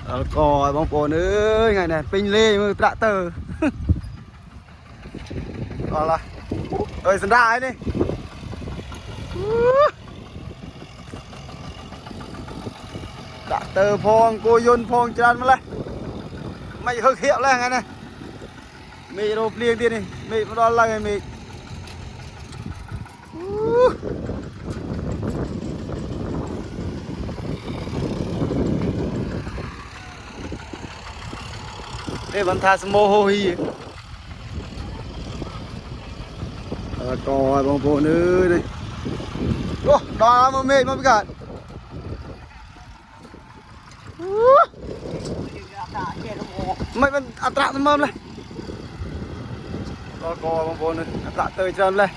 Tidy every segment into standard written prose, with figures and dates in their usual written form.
cò bóng bồn ơi ngày này pin lê mà tạ tờ còn là ơi sân ra ấy đi tạ tờ phong cô yun phong chân mà lên mày hực hiệu lên ngày này mày đồ liền tiền đi mày nó là ngày mày đây vẫn tha mồ hôi cò bóng bồn ơi đây đó mà mệt mà cả mày vẫn tạ mâm này cò bóng bồn này tạ tơi chân này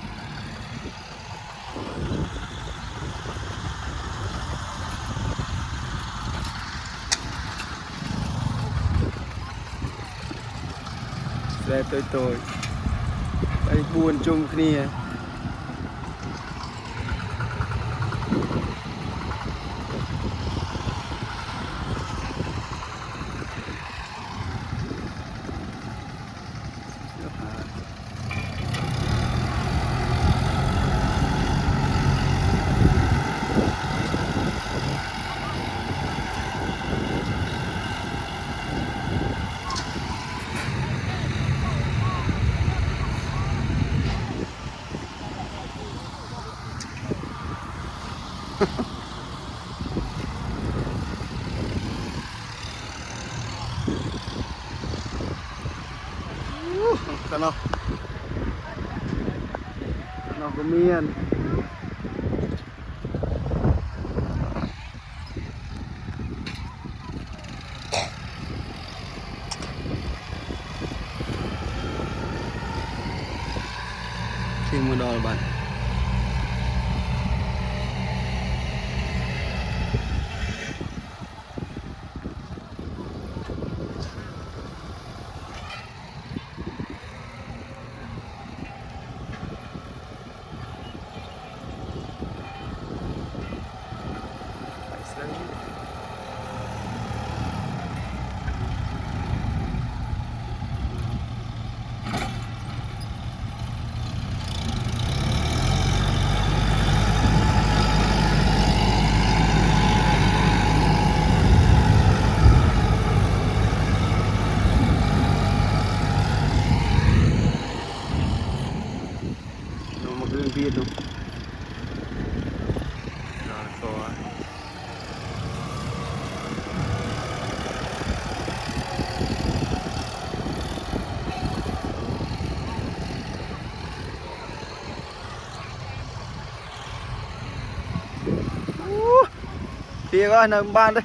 xe tôi đây buồn chung kia Ano kumian xin mua đồ bạn biết không rồi thì có nằm ban đây